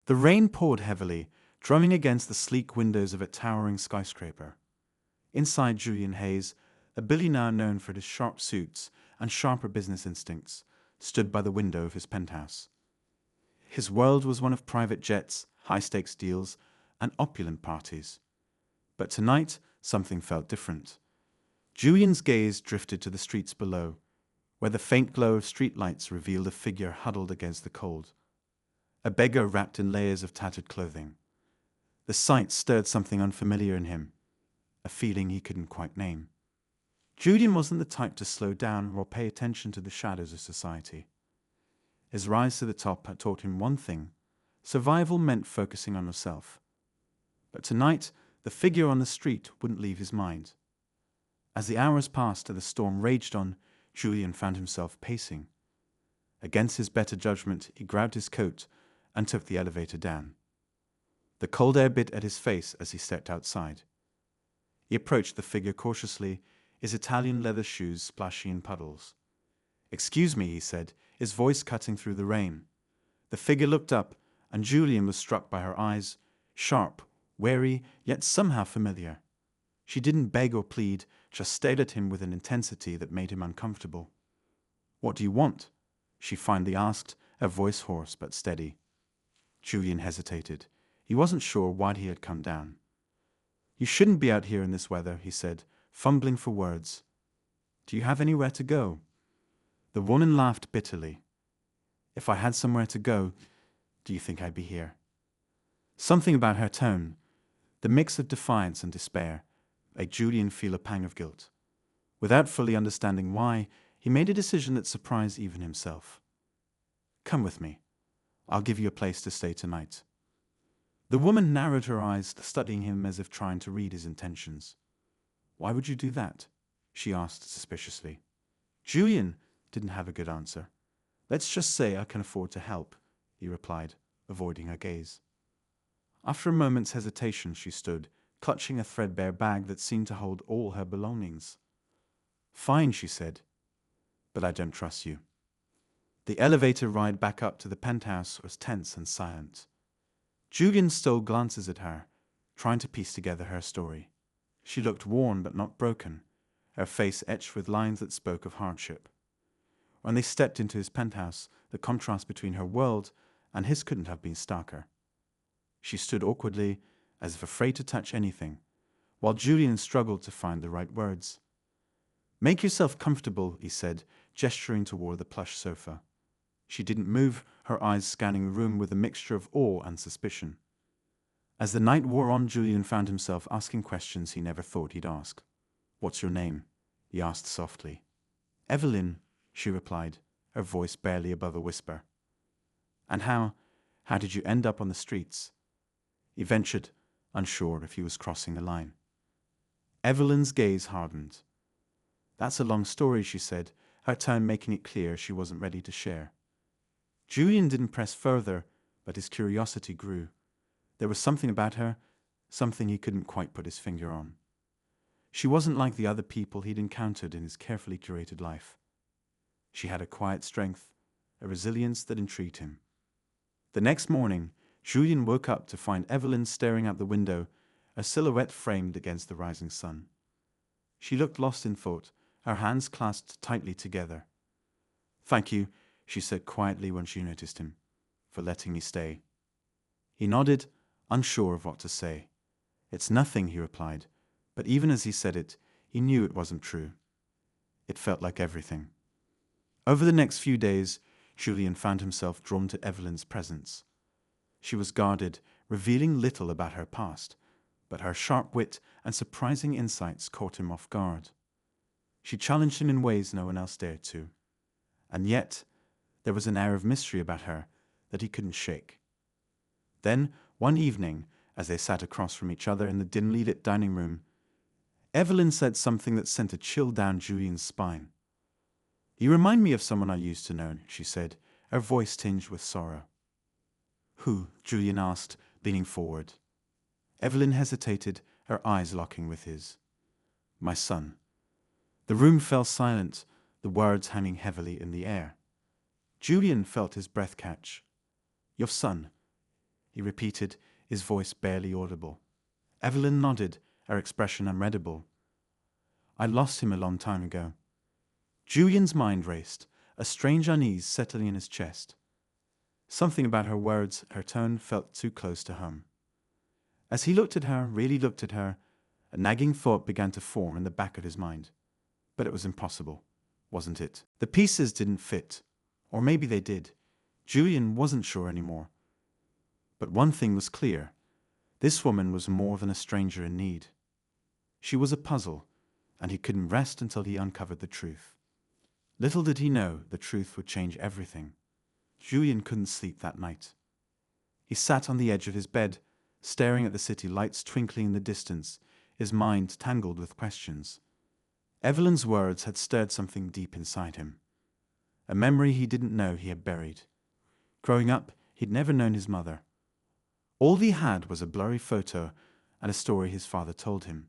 The rain poured heavily, drumming against the sleek windows of a towering skyscraper. Inside, Julian Hayes, a billionaire known for his sharp suits and sharper business instincts, stood by the window of his penthouse. His world was one of private jets, high-stakes deals, and opulent parties. But tonight, something felt different. Julian's gaze drifted to the streets below, where the faint glow of streetlights revealed a figure huddled against the cold. A beggar wrapped in layers of tattered clothing. The sight stirred something unfamiliar in him, a feeling he couldn't quite name. Julian wasn't the type to slow down or pay attention to the shadows of society. His rise to the top had taught him one thing: survival meant focusing on himself. But tonight, the figure on the street wouldn't leave his mind. As the hours passed and the storm raged on, Julian found himself pacing. Against his better judgment, he grabbed his coat and took the elevator down. The cold air bit at his face as he stepped outside. He approached the figure cautiously, his Italian leather shoes splashy in puddles. "Excuse me," he said, his voice cutting through the rain. The figure looked up, and Julian was struck by her eyes, sharp, wary, yet somehow familiar. She didn't beg or plead, just stared at him with an intensity that made him uncomfortable. "What do you want?" she finally asked, her voice hoarse but steady. Julian hesitated. He wasn't sure why he had come down. "You shouldn't be out here in this weather," he said, fumbling for words. "Do you have anywhere to go?" The woman laughed bitterly. "If I had somewhere to go, do you think I'd be here?" Something about her tone, the mix of defiance and despair, made Julian feel a pang of guilt. Without fully understanding why, he made a decision that surprised even himself. "Come with me. I'll give you a place to stay tonight." The woman narrowed her eyes, studying him as if trying to read his intentions. "Why would you do that?" she asked suspiciously. Julian didn't have a good answer. "Let's just say I can afford to help," he replied, avoiding her gaze. After a moment's hesitation, she stood, clutching a threadbare bag that seemed to hold all her belongings. "Fine," she said, "but I don't trust you." The elevator ride back up to the penthouse was tense and silent. Julian stole glances at her, trying to piece together her story. She looked worn but not broken, her face etched with lines that spoke of hardship. When they stepped into his penthouse, the contrast between her world and his couldn't have been starker. She stood awkwardly, as if afraid to touch anything, while Julian struggled to find the right words. "Make yourself comfortable," he said, gesturing toward the plush sofa. She didn't move, her eyes scanning the room with a mixture of awe and suspicion. As the night wore on, Julian found himself asking questions he never thought he'd ask. "What's your name?" he asked softly. "Evelyn," she replied, her voice barely above a whisper. "And how did you end up on the streets?" He ventured, unsure if he was crossing the line. Evelyn's gaze hardened. "That's a long story," she said, her tone making it clear she wasn't ready to share. Julian didn't press further, but his curiosity grew. There was something about her, something he couldn't quite put his finger on. She wasn't like the other people he'd encountered in his carefully curated life. She had a quiet strength, a resilience that intrigued him. The next morning, Julian woke up to find Evelyn staring out the window, a silhouette framed against the rising sun. She looked lost in thought, her hands clasped tightly together. "Thank you," she said quietly when she noticed him, "for letting me stay." He nodded, unsure of what to say. "It's nothing," he replied, but even as he said it, he knew it wasn't true. It felt like everything. Over the next few days, Julian found himself drawn to Evelyn's presence. She was guarded, revealing little about her past, but her sharp wit and surprising insights caught him off guard. She challenged him in ways no one else dared to. And yet, there was an air of mystery about her that he couldn't shake. Then, one evening, as they sat across from each other in the dimly lit dining room, Evelyn said something that sent a chill down Julian's spine. "You remind me of someone I used to know," she said, her voice tinged with sorrow. "Who?" Julian asked, leaning forward. Evelyn hesitated, her eyes locking with his. "My son." The room fell silent, the words hanging heavily in the air. Julian felt his breath catch. "Your son." he repeated, his voice barely audible. Evelyn nodded, her expression unreadable. I lost him a long time ago. Julian's mind raced, a strange unease settling in his chest. Something about her words, her tone, felt too close to home. As he looked at her, really looked at her, a nagging thought began to form in the back of his mind. But it was impossible, wasn't it? The pieces didn't fit. Or maybe they did. Julian wasn't sure anymore. But one thing was clear. This woman was more than a stranger in need. She was a puzzle, and he couldn't rest until he uncovered the truth. Little did he know the truth would change everything. Julian couldn't sleep that night. He sat on the edge of his bed, staring at the city lights twinkling in the distance, his mind tangled with questions. Evelyn's words had stirred something deep inside him. A memory he didn't know he had buried. Growing up, he'd never known his mother. All he had was a blurry photo and a story his father told him.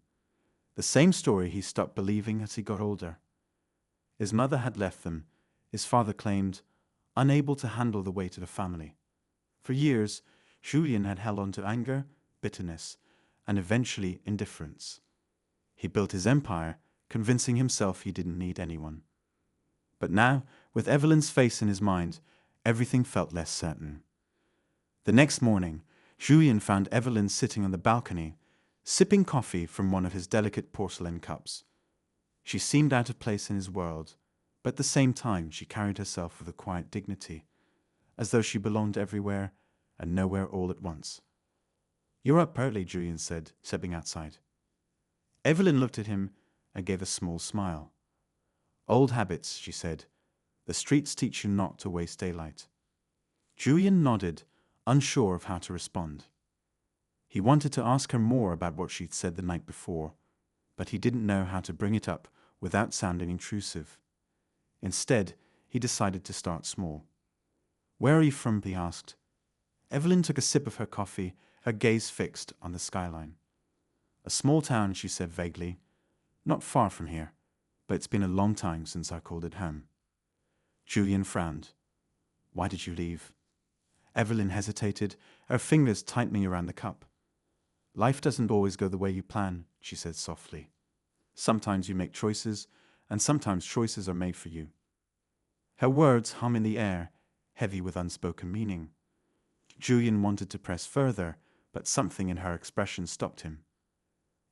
The same story he stopped believing as he got older. His mother had left them, his father claimed, unable to handle the weight of the family. For years, Julian had held on to anger, bitterness, and eventually indifference. He built his empire, convincing himself he didn't need anyone. But now, with Evelyn's face in his mind, everything felt less certain. The next morning, Julian found Evelyn sitting on the balcony, sipping coffee from one of his delicate porcelain cups. She seemed out of place in his world, but at the same time she carried herself with a quiet dignity, as though she belonged everywhere and nowhere all at once. You're up early, Julian said, stepping outside. Evelyn looked at him and gave a small smile. Old habits, she said. The streets teach you not to waste daylight. Julian nodded, unsure of how to respond. He wanted to ask her more about what she'd said the night before, but he didn't know how to bring it up without sounding intrusive. Instead, he decided to start small. Where are you from? He asked. Evelyn took a sip of her coffee, her gaze fixed on the skyline. A small town, she said vaguely. Not far from here, but it's been a long time since I called it home. Julian frowned. Why did you leave? Evelyn hesitated, her fingers tightening around the cup. Life doesn't always go the way you plan, she said softly. Sometimes you make choices, and sometimes choices are made for you. Her words hum in the air, heavy with unspoken meaning. Julian wanted to press further, but something in her expression stopped him.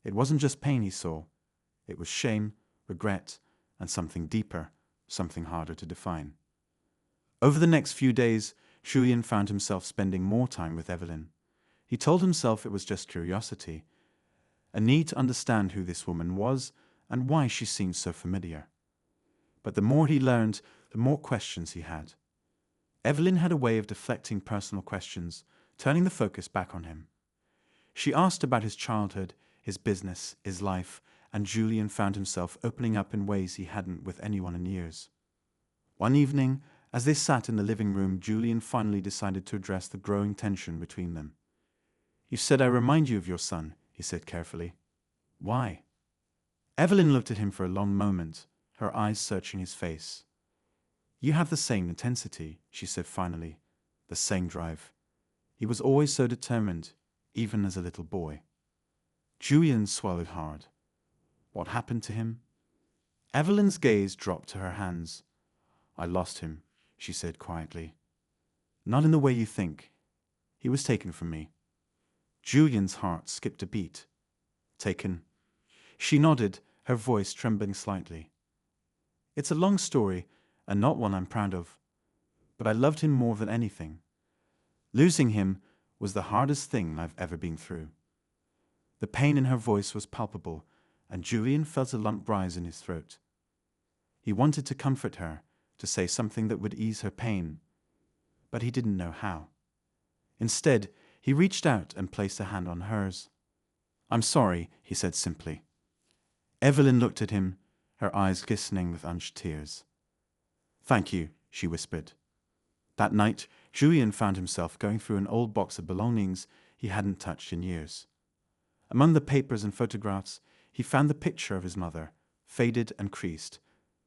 It wasn't just pain he saw. It was shame, regret, and something deeper, something harder to define. Over the next few days, Julian found himself spending more time with Evelyn. He told himself it was just curiosity, a need to understand who this woman was and why she seemed so familiar. But the more he learned, the more questions he had. Evelyn had a way of deflecting personal questions, turning the focus back on him. She asked about his childhood, his business, his life, and Julian found himself opening up in ways he hadn't with anyone in years. One evening, as they sat in the living room, Julian finally decided to address the growing tension between them. You said I remind you of your son, he said carefully. Why? Evelyn looked at him for a long moment, her eyes searching his face. You have the same intensity, she said finally, the same drive. He was always so determined, even as a little boy. Julian swallowed hard. What happened to him? Evelyn's gaze dropped to her hands. I lost him, she said quietly. Not in the way you think. He was taken from me. Julian's heart skipped a beat. Taken? She nodded, her voice trembling slightly. It's a long story, and not one I'm proud of. But I loved him more than anything. Losing him was the hardest thing I've ever been through. The pain in her voice was palpable, and Julian felt a lump rise in his throat. He wanted to comfort her, to say something that would ease her pain, but he didn't know how. Instead, he reached out and placed a hand on hers. I'm sorry, he said simply. Evelyn looked at him, her eyes glistening with unshed tears. Thank you, she whispered. That night, Julian found himself going through an old box of belongings he hadn't touched in years. Among the papers and photographs, he found the picture of his mother, faded and creased,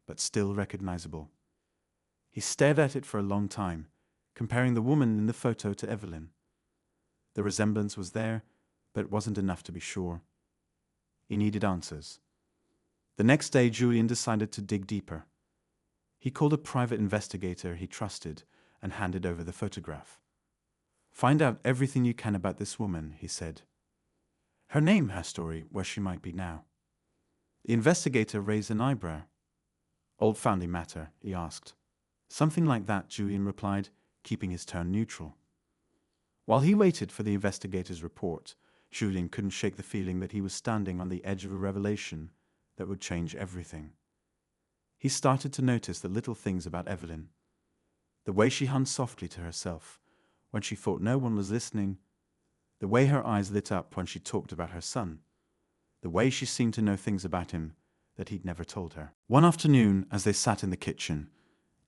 but still recognizable. He stared at it for a long time, comparing the woman in the photo to Evelyn. The resemblance was there, but it wasn't enough to be sure. He needed answers. The next day, Julian decided to dig deeper. He called a private investigator he trusted and handed over the photograph. "Find out everything you can about this woman," he said. "Her name, her story, where she might be now." The investigator raised an eyebrow. "Old family matter?" he asked. "Something like that," Julian replied, keeping his tone neutral. While he waited for the investigator's report, Julian couldn't shake the feeling that he was standing on the edge of a revelation that would change everything. He started to notice the little things about Evelyn. The way she hummed softly to herself when she thought no one was listening, the way her eyes lit up when she talked about her son, the way she seemed to know things about him that he'd never told her. One afternoon, as they sat in the kitchen,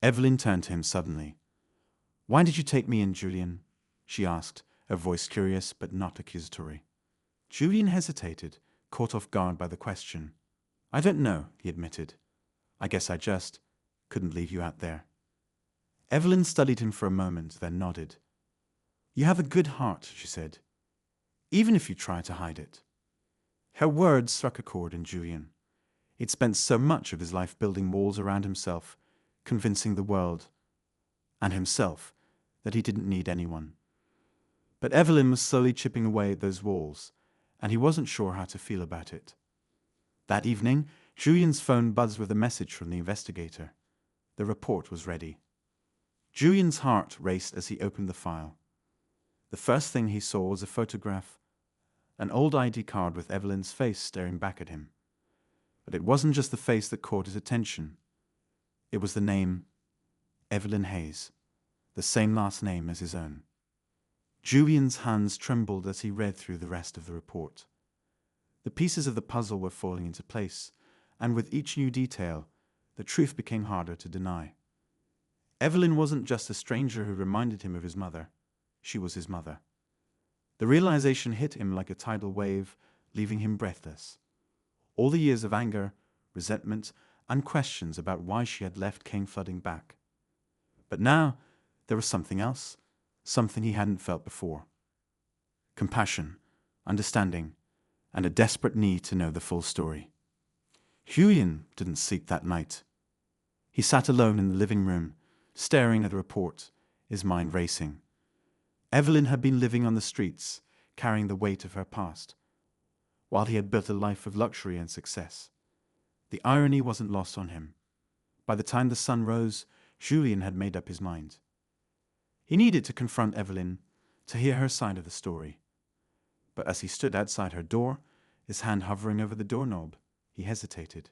Evelyn turned to him suddenly. "Why did you take me in, Julian?" she asked, her voice curious but not accusatory. Julian hesitated, caught off guard by the question. "I don't know," he admitted. "I guess I just couldn't leave you out there." Evelyn studied him for a moment, then nodded. "You have a good heart," she said, "even if you try to hide it." Her words struck a chord in Julian. He'd spent so much of his life building walls around himself, convincing the world and himself that he didn't need anyone. But Evelyn was slowly chipping away at those walls, and he wasn't sure how to feel about it. That evening, Julian's phone buzzed with a message from the investigator. The report was ready. Julian's heart raced as he opened the file. The first thing he saw was a photograph, an old ID card with Evelyn's face staring back at him. But it wasn't just the face that caught his attention. It was the name, Evelyn Hayes, the same last name as his own. Julian's hands trembled as he read through the rest of the report. The pieces of the puzzle were falling into place, and with each new detail, the truth became harder to deny. Evelyn wasn't just a stranger who reminded him of his mother. She was his mother. The realization hit him like a tidal wave, leaving him breathless. All the years of anger, resentment, and questions about why she had left came flooding back. But now, there was something else, something he hadn't felt before. Compassion, understanding, and a desperate need to know the full story. Julian didn't sleep that night. He sat alone in the living room, staring at the report, his mind racing. Evelyn had been living on the streets, carrying the weight of her past, while he had built a life of luxury and success. The irony wasn't lost on him. By the time the sun rose, Julian had made up his mind. He needed to confront Evelyn, to hear her side of the story. But as he stood outside her door, his hand hovering over the doorknob, he hesitated.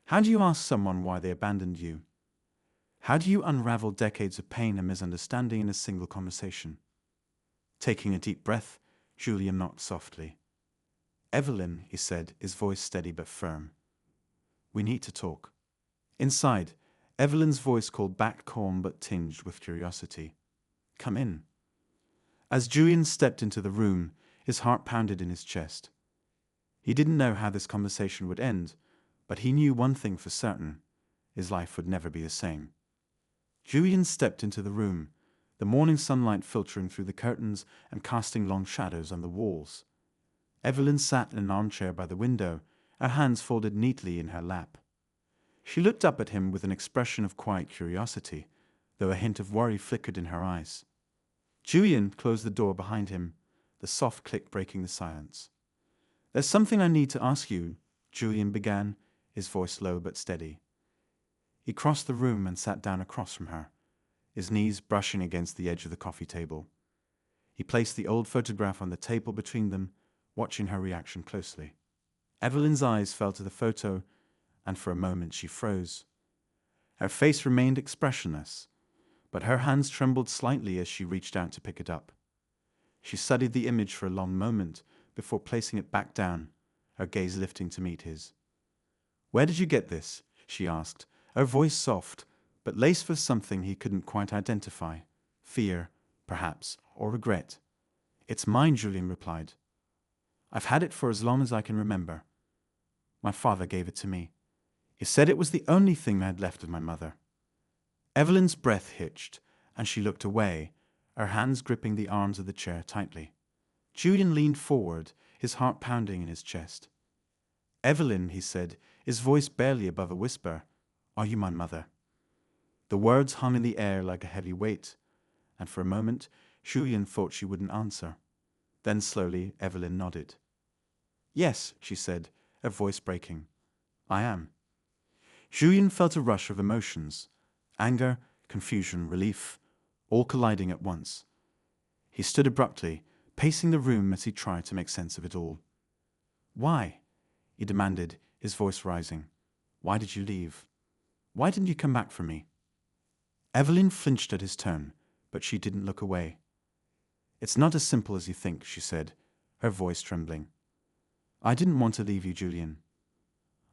How do you ask someone why they abandoned you? How do you unravel decades of pain and misunderstanding in a single conversation? Taking a deep breath, Julian knocked softly. "Evelyn," he said, his voice steady but firm. "We need to talk." Inside, Evelyn's voice called back, calm but tinged with curiosity. "Come in." As Julian stepped into the room, his heart pounded in his chest. He didn't know how this conversation would end, but he knew one thing for certain: his life would never be the same. Julian stepped into the room, the morning sunlight filtering through the curtains and casting long shadows on the walls. Evelyn sat in an armchair by the window, her hands folded neatly in her lap. She looked up at him with an expression of quiet curiosity, though a hint of worry flickered in her eyes. Julian closed the door behind him, the soft click breaking the silence. "There's something I need to ask you," Julian began, his voice low but steady. He crossed the room and sat down across from her, his knees brushing against the edge of the coffee table. He placed the old photograph on the table between them, watching her reaction closely. Evelyn's eyes fell to the photo, and for a moment she froze. Her face remained expressionless, but her hands trembled slightly as she reached out to pick it up. She studied the image for a long moment before placing it back down, her gaze lifting to meet his. "Where did you get this?" she asked, her voice soft, but laced with something he couldn't quite identify. Fear, perhaps, or regret. "It's mine," Julian replied. "I've had it for as long as I can remember. My father gave it to me. He said it was the only thing I had left of my mother." Evelyn's breath hitched, and she looked away, her hands gripping the arms of the chair tightly. Julian leaned forward, his heart pounding in his chest. "Evelyn," he said, his voice barely above a whisper, "are you my mother?" The words hung in the air like a heavy weight, and for a moment Julian thought she wouldn't answer. Then slowly Evelyn nodded. "Yes," she said, her voice breaking. "I am." Julian felt a rush of emotions, anger, confusion, relief, all colliding at once. He stood abruptly, pacing the room as he tried to make sense of it all. "Why?" he demanded, his voice rising. "Why did you leave? Why didn't you come back for me?" Evelyn flinched at his tone, but she didn't look away. "It's not as simple as you think," she said, her voice trembling. "I didn't want to leave you, Julian.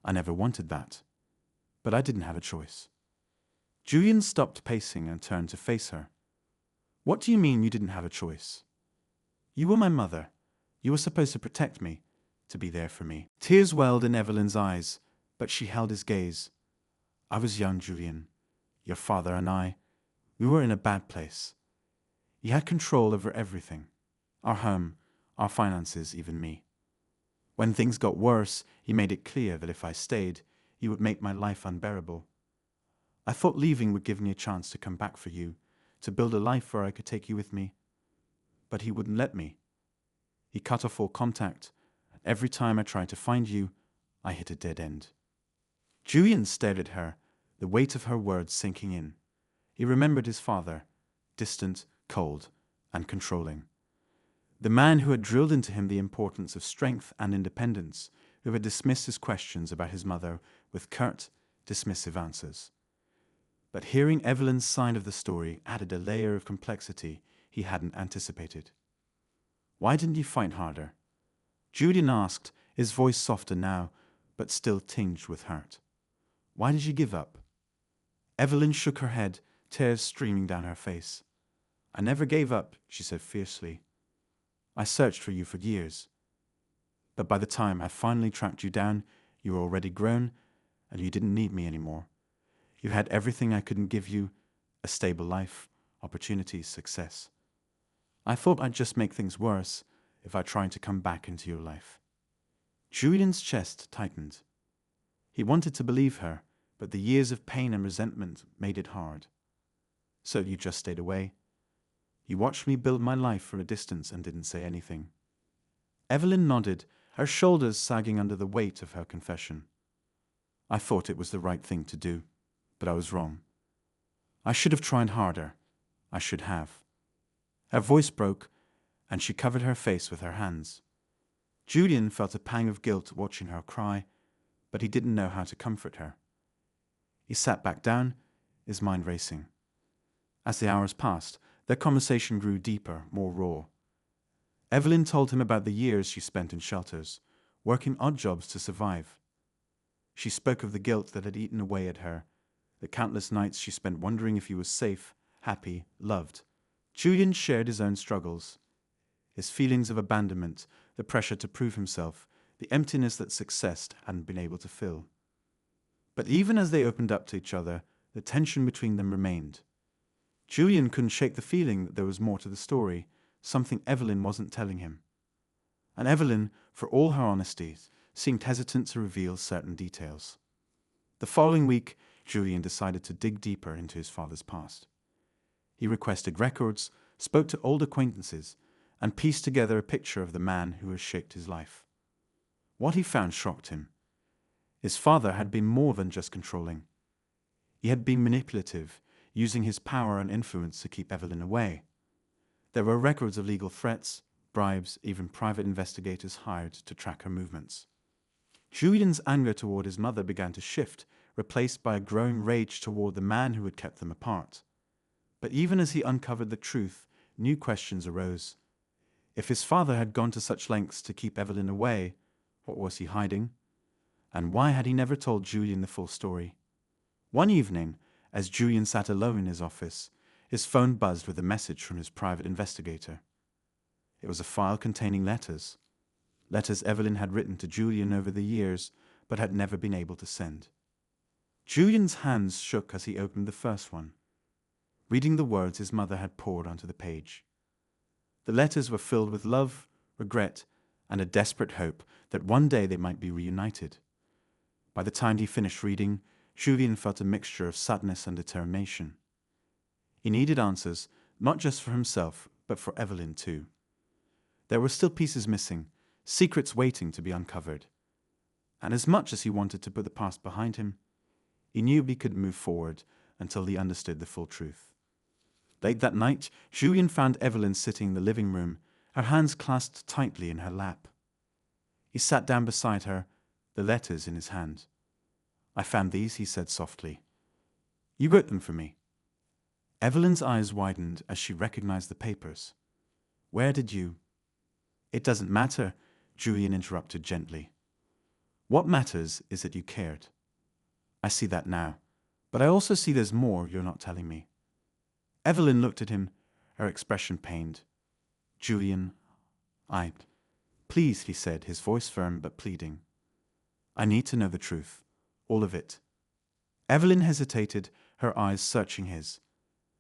I never wanted that. But I didn't have a choice." Julian stopped pacing and turned to face her. "What do you mean you didn't have a choice? You were my mother. You were supposed to protect me, to be there for me." Tears welled in Evelyn's eyes, but she held his gaze. "I was young, Julian. Your father and I, we were in a bad place. He had control over everything. Our home, our finances, even me. When things got worse, he made it clear that if I stayed, he would make my life unbearable. I thought leaving would give me a chance to come back for you, to build a life where I could take you with me. But he wouldn't let me. He cut off all contact. Every time I tried to find you, I hit a dead end." Julian stared at her, the weight of her words sinking in. He remembered his father, distant, cold, and controlling. The man who had drilled into him the importance of strength and independence, who had dismissed his questions about his mother with curt, dismissive answers. But hearing Evelyn's side of the story added a layer of complexity he hadn't anticipated. "Why didn't you fight harder?" Julian asked, his voice softer now, but still tinged with hurt. "Why did you give up?" Evelyn shook her head, tears streaming down her face. "I never gave up," she said fiercely. "I searched for you for years. But by the time I finally tracked you down, you were already grown, and you didn't need me anymore. You had everything I couldn't give you, a stable life, opportunities, success. I thought I'd just make things worse if I tried to come back into your life." Julian's chest tightened. He wanted to believe her, but the years of pain and resentment made it hard. "So you just stayed away? You watched me build my life from a distance and didn't say anything?" Evelyn nodded, her shoulders sagging under the weight of her confession. "I thought it was the right thing to do, but I was wrong. I should have tried harder. I should have." Her voice broke, and she covered her face with her hands. Julian felt a pang of guilt watching her cry, but he didn't know how to comfort her. He sat back down, his mind racing. As the hours passed, their conversation grew deeper, more raw. Evelyn told him about the years she spent in shelters, working odd jobs to survive. She spoke of the guilt that had eaten away at her, the countless nights she spent wondering if he was safe, happy, loved. Julian shared his own struggles, his feelings of abandonment, the pressure to prove himself, the emptiness that success hadn't been able to fill. But even as they opened up to each other, the tension between them remained. Julian couldn't shake the feeling that there was more to the story, something Evelyn wasn't telling him. And Evelyn, for all her honesty, seemed hesitant to reveal certain details. The following week, Julian decided to dig deeper into his father's past. He requested records, spoke to old acquaintances, and pieced together a picture of the man who had shaped his life. What he found shocked him. His father had been more than just controlling. He had been manipulative, using his power and influence to keep Evelyn away. There were records of legal threats, bribes, even private investigators hired to track her movements. Julian's anger toward his mother began to shift, replaced by a growing rage toward the man who had kept them apart. But even as he uncovered the truth, new questions arose. If his father had gone to such lengths to keep Evelyn away, what was he hiding? And why had he never told Julian the full story? One evening, as Julian sat alone in his office, his phone buzzed with a message from his private investigator. It was a file containing letters. Letters Evelyn had written to Julian over the years, but had never been able to send. Julian's hands shook as he opened the first one, reading the words his mother had poured onto the page. The letters were filled with love, regret, and a desperate hope that one day they might be reunited. By the time he finished reading, Julien felt a mixture of sadness and determination. He needed answers, not just for himself, but for Evelyn too. There were still pieces missing, secrets waiting to be uncovered. And as much as he wanted to put the past behind him, he knew he could move forward until he understood the full truth. Late that night, Julien found Evelyn sitting in the living room, her hands clasped tightly in her lap. He sat down beside her, the letters in his hand. "I found these," he said softly. "You wrote them for me." Evelyn's eyes widened as she recognized the papers. "Where did you—" "It doesn't matter," Julien interrupted gently. "What matters is that you cared. I see that now, but I also see there's more you're not telling me." Evelyn looked at him, her expression pained. "Julien, Please," he said, his voice firm but pleading. "I need to know the truth, all of it." Evelyn hesitated, her eyes searching his.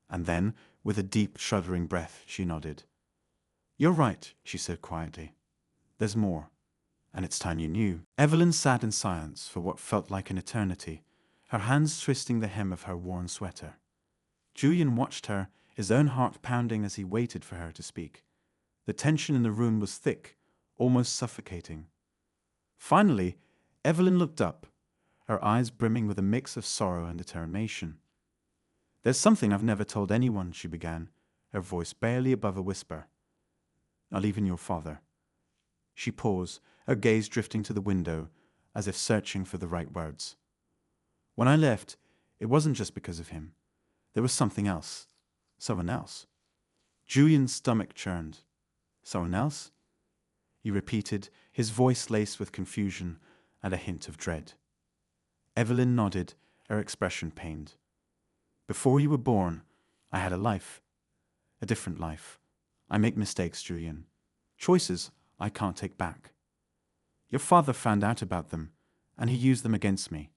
And then, with a deep, shuddering breath, she nodded. "You're right," she said quietly. "There's more, and it's time you knew." Evelyn sat in silence for what felt like an eternity, her hands twisting the hem of her worn sweater. Julien watched her, his own heart pounding as he waited for her to speak. The tension in the room was thick, almost suffocating. Finally, Evelyn looked up, her eyes brimming with a mix of sorrow and determination. "There's something I've never told anyone," she began, her voice barely above a whisper. "Not even your father." She paused, her gaze drifting to the window, as if searching for the right words. "When I left, it wasn't just because of him. There was something else. Someone else." Julian's stomach churned. "Someone else?" he repeated, his voice laced with confusion and a hint of dread. Evelyn nodded, her expression pained. "Before you were born, I had a life. A different life. I make mistakes, Julian. Choices I can't take back. Your father found out about them, and he used them against me.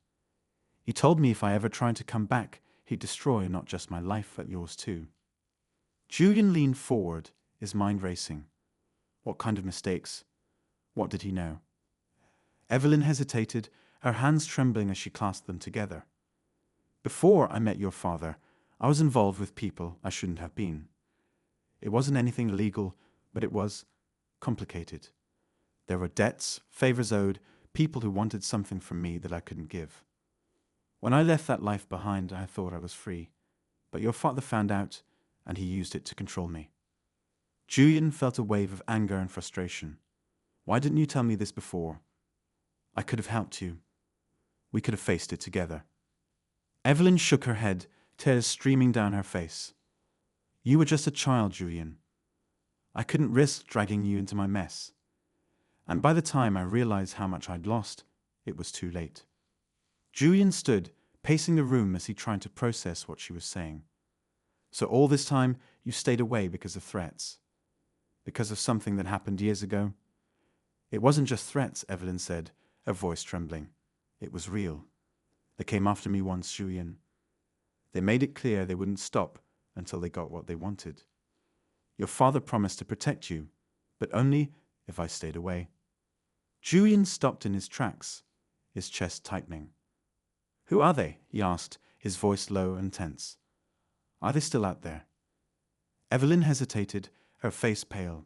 He told me if I ever tried to come back, he'd destroy not just my life, but yours too." Julian leaned forward, his mind racing. What kind of mistakes? What did he know? Evelyn hesitated, her hands trembling as she clasped them together. "Before I met your father, I was involved with people I shouldn't have been. It wasn't anything illegal, but it was complicated. There were debts, favors owed, people who wanted something from me that I couldn't give. When I left that life behind, I thought I was free. But your father found out, and he used it to control me." Julian felt a wave of anger and frustration. "Why didn't you tell me this before? I could have helped you. We could have faced it together." Evelyn shook her head, tears streaming down her face. "You were just a child, Julian. I couldn't risk dragging you into my mess. And by the time I realized how much I'd lost, it was too late." Julian stood, pacing the room as he tried to process what she was saying. "So all this time, you stayed away because of threats? Because of something that happened years ago?" "It wasn't just threats," Evelyn said, her voice trembling. "It was real. They came after me once, Julian. They made it clear they wouldn't stop until they got what they wanted. Your father promised to protect you, but only if I stayed away." Julian stopped in his tracks, his chest tightening. "Who are they?" he asked, his voice low and tense. "Are they still out there?" Evelyn hesitated, her face pale.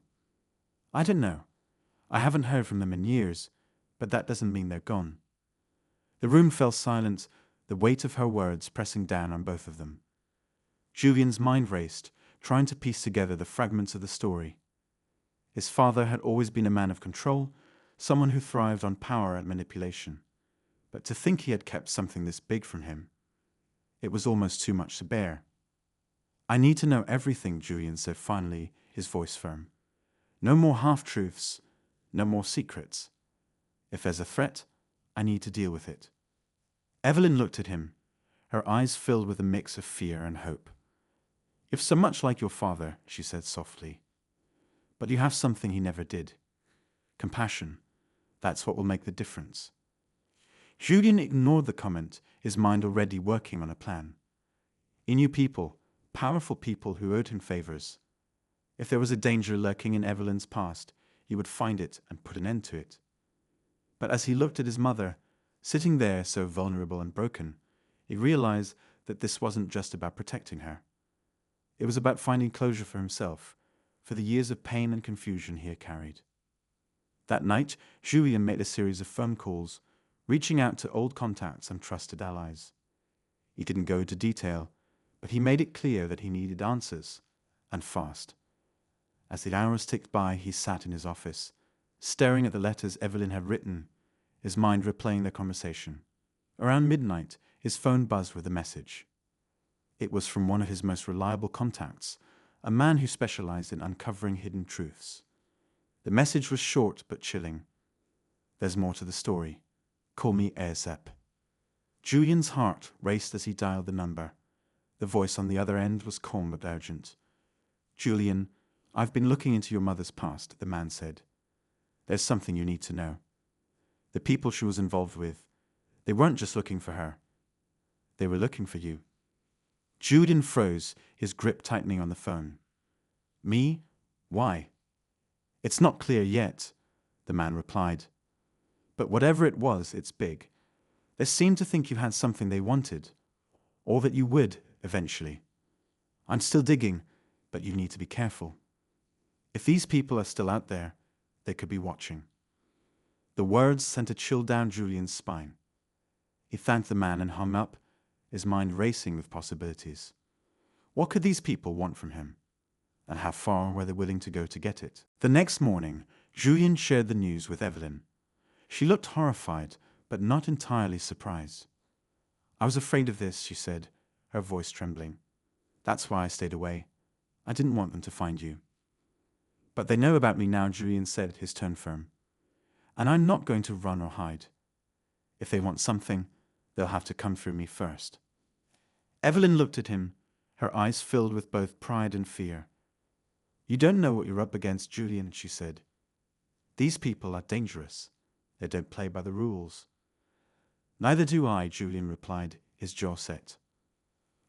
"I don't know. I haven't heard from them in years, but that doesn't mean they're gone." The room fell silent, the weight of her words pressing down on both of them. Julian's mind raced, trying to piece together the fragments of the story. His father had always been a man of control, someone who thrived on power and manipulation. But to think he had kept something this big from him, it was almost too much to bear. "I need to know everything," Julian said finally, his voice firm. "No more half-truths, no more secrets. If there's a threat, I need to deal with it." Evelyn looked at him, her eyes filled with a mix of fear and hope. "You're so much like your father," she said softly. "But you have something he never did. Compassion. That's what will make the difference." Julien ignored the comment, his mind already working on a plan. He knew people, powerful people who owed him favors. If there was a danger lurking in Evelyn's past, he would find it and put an end to it. But as he looked at his mother, sitting there so vulnerable and broken, he realized that this wasn't just about protecting her. It was about finding closure for himself, for the years of pain and confusion he had carried. That night, Julien made a series of phone calls, reaching out to old contacts and trusted allies. He didn't go into detail, but he made it clear that he needed answers, and fast. As the hours ticked by, he sat in his office, staring at the letters Evelyn had written, his mind replaying their conversation. Around midnight, his phone buzzed with a message. It was from one of his most reliable contacts, a man who specialized in uncovering hidden truths. The message was short but chilling. "There's more to the story. Call me ASAP." Julien's heart raced as he dialed the number. The voice on the other end was calm but urgent. "Julien, I've been looking into your mother's past," the man said. "There's something you need to know. The people she was involved with, they weren't just looking for her. They were looking for you." Julien froze, his grip tightening on the phone. "Me? Why?" "It's not clear yet," the man replied. "But whatever it was, it's big. They seemed to think you had something they wanted, or that you would, eventually. I'm still digging, but you need to be careful. If these people are still out there, they could be watching." The words sent a chill down Julien's spine. He thanked the man and hung up, his mind racing with possibilities. What could these people want from him? And how far were they willing to go to get it? The next morning, Julien shared the news with Evelyn. She looked horrified, but not entirely surprised. "I was afraid of this," she said, her voice trembling. "That's why I stayed away. I didn't want them to find you." "But they know about me now," Julien said, his tone firm. "And I'm not going to run or hide. If they want something, they'll have to come through me first." Evelyn looked at him, her eyes filled with both pride and fear. "You don't know what you're up against, Julien," she said. "These people are dangerous. They don't play by the rules." "Neither do I," Julien replied, his jaw set.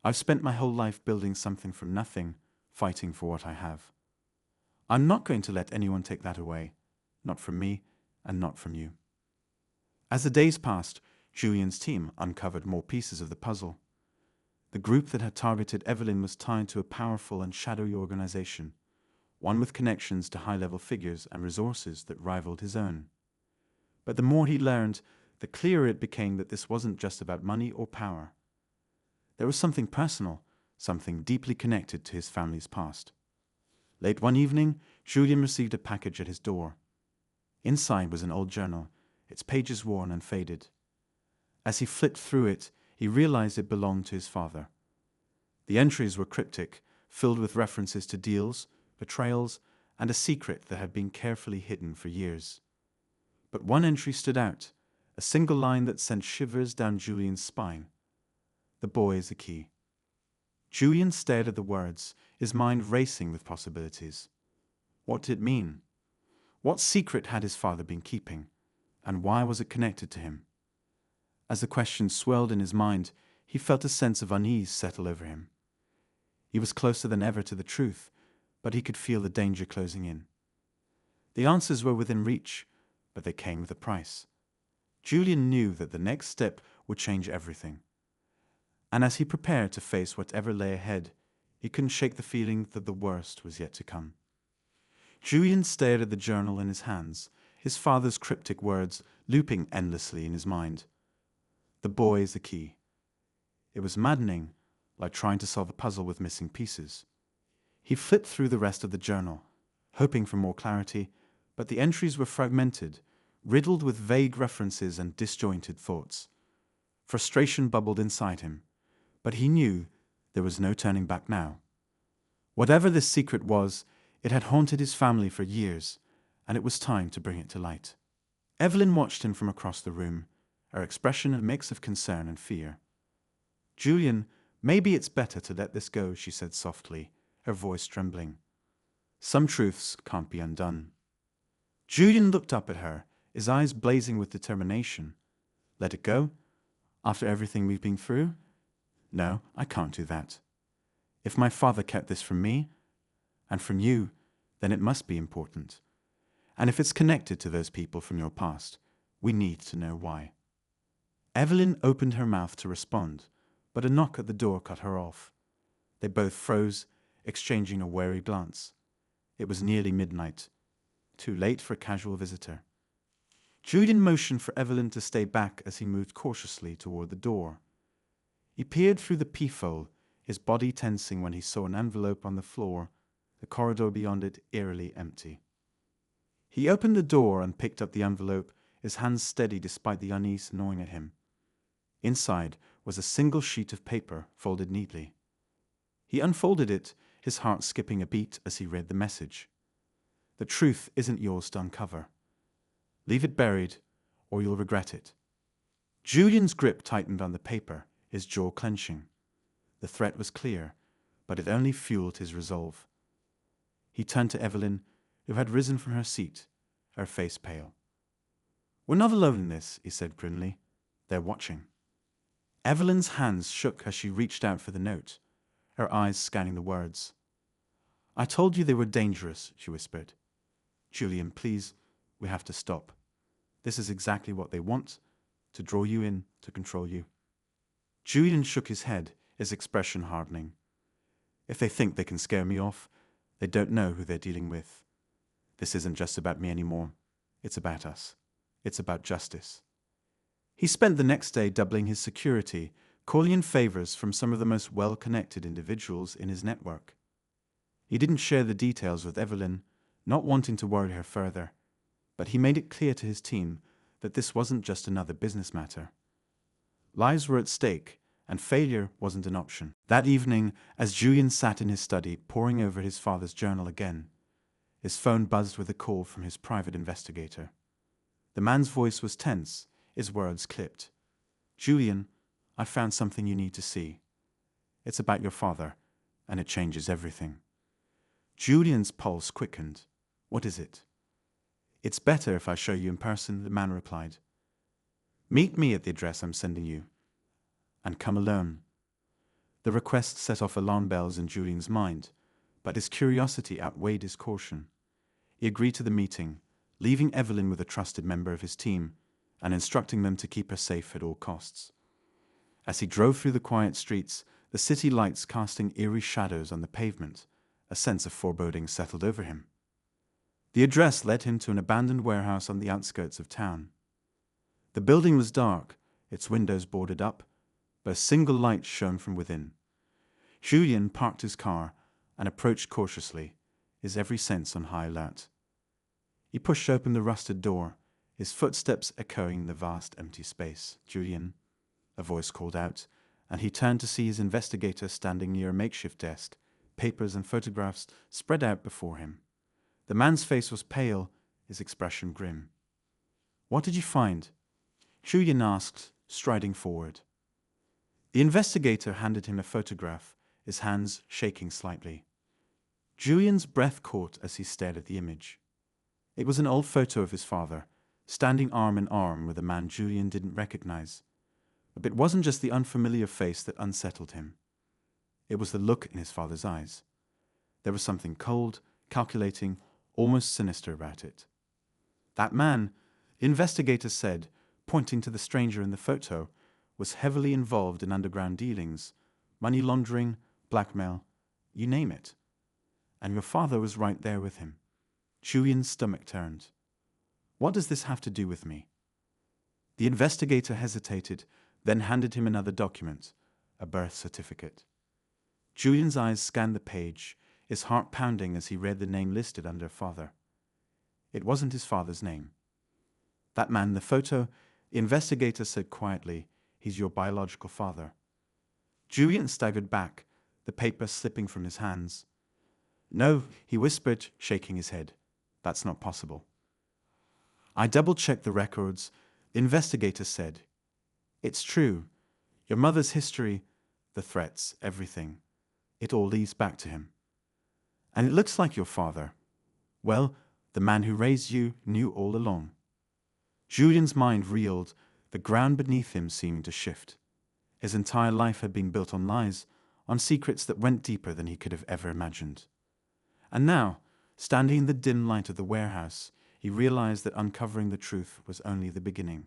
"I've spent my whole life building something from nothing, fighting for what I have. I'm not going to let anyone take that away, not from me and not from you." As the days passed, Julien's team uncovered more pieces of the puzzle. The group that had targeted Evelyn was tied to a powerful and shadowy organization, one with connections to high-level figures and resources that rivaled his own. But the more he learned, the clearer it became that this wasn't just about money or power. There was something personal, something deeply connected to his family's past. Late one evening, Julien received a package at his door. Inside was an old journal, its pages worn and faded. As he flipped through it, he realized it belonged to his father. The entries were cryptic, filled with references to deals, betrayals, and a secret that had been carefully hidden for years. But one entry stood out, a single line that sent shivers down Julien's spine. "The boy is the key." Julien stared at the words, his mind racing with possibilities. What did it mean? What secret had his father been keeping, and why was it connected to him? As the questions swelled in his mind, he felt a sense of unease settle over him. He was closer than ever to the truth, but he could feel the danger closing in. The answers were within reach, but they came with a price. Julien knew that the next step would change everything. And as he prepared to face whatever lay ahead, he couldn't shake the feeling that the worst was yet to come. Julien stared at the journal in his hands, his father's cryptic words looping endlessly in his mind. The boy is the key. It was maddening, like trying to solve a puzzle with missing pieces. He flipped through the rest of the journal, hoping for more clarity, but the entries were fragmented, riddled with vague references and disjointed thoughts. Frustration bubbled inside him, but he knew there was no turning back now. Whatever this secret was, it had haunted his family for years, and it was time to bring it to light. Evelyn watched him from across the room, her expression a mix of concern and fear. "Julien, maybe it's better to let this go," she said softly, her voice trembling. "Some truths can't be undone." Julien looked up at her, his eyes blazing with determination. "Let it go? After everything we've been through? No, I can't do that. If my father kept this from me, and from you, then it must be important. And if it's connected to those people from your past, we need to know why. Evelyn opened her mouth to respond, but a knock at the door cut her off. They both froze, exchanging a wary glance. It was nearly midnight, too late for a casual visitor. Julian motioned for Evelyn to stay back as he moved cautiously toward the door. He peered through the peephole, his body tensing when he saw an envelope on the floor, the corridor beyond it eerily empty. He opened the door and picked up the envelope, his hands steady despite the unease gnawing at him. Inside was a single sheet of paper, folded neatly. He unfolded it, his heart skipping a beat as he read the message. The truth isn't yours to uncover. Leave it buried, or you'll regret it. Julian's grip tightened on the paper, his jaw clenching. The threat was clear, but it only fueled his resolve. He turned to Evelyn, who had risen from her seat, her face pale. "We're not alone in this," he said grimly. "They're watching." Evelyn's hands shook as she reached out for the note, her eyes scanning the words. "I told you they were dangerous," she whispered. "Julian, please, we have to stop. This is exactly what they want, to draw you in, to control you." Julian shook his head, his expression hardening. "If they think they can scare me off, they don't know who they're dealing with. This isn't just about me anymore. It's about us. It's about justice." He spent the next day doubling his security, calling in favors from some of the most well-connected individuals in his network. He didn't share the details with Evelyn, not wanting to worry her further, but he made it clear to his team that this wasn't just another business matter. Lives were at stake, and failure wasn't an option. That evening, as Julian sat in his study poring over his father's journal again, his phone buzzed with a call from his private investigator. The man's voice was tense, his words clipped. "Julian, I found something you need to see. It's about your father, and it changes everything." Julian's pulse quickened. "What is it?" "It's better if I show you in person," the man replied. "Meet me at the address I'm sending you. And come alone." The request set off alarm bells in Julian's mind, but his curiosity outweighed his caution. He agreed to the meeting, leaving Evelyn with a trusted member of his team and instructing them to keep her safe at all costs. As he drove through the quiet streets, the city lights casting eerie shadows on the pavement, a sense of foreboding settled over him. The address led him to an abandoned warehouse on the outskirts of town. The building was dark, its windows boarded up, but a single light shone from within. Julian parked his car and approached cautiously, his every sense on high alert. He pushed open the rusted door, his footsteps echoing the vast empty space. "Julian," a voice called out, and he turned to see his investigator standing near a makeshift desk, papers and photographs spread out before him. The man's face was pale, his expression grim. "What did you find?" Julian asked, striding forward. The investigator handed him a photograph, his hands shaking slightly. Julian's breath caught as he stared at the image. It was an old photo of his father, standing arm in arm with a man Julian didn't recognize. But it wasn't just the unfamiliar face that unsettled him. It was the look in his father's eyes. There was something cold, calculating, almost sinister about it. That man, the investigator said, pointing to the stranger in the photo, was heavily involved in underground dealings, money laundering, blackmail, you name it. And your father was right there with him. Julian's stomach turned. "What does this have to do with me?" The investigator hesitated, then handed him another document, a birth certificate. Julian's eyes scanned the page, his heart pounding as he read the name listed under father. It wasn't his father's name. "That man in the photo," the investigator said quietly, "he's your biological father." Julian staggered back, the paper slipping from his hands. "No," he whispered, shaking his head. "That's not possible." "I double-checked the records," the investigator said. "It's true. Your mother's history, the threats, everything. It all leads back to him. And it looks like your father. Well, the man who raised you knew all along." Julian's mind reeled, the ground beneath him seeming to shift. His entire life had been built on lies, on secrets that went deeper than he could have ever imagined. And now, standing in the dim light of the warehouse, he realized that uncovering the truth was only the beginning.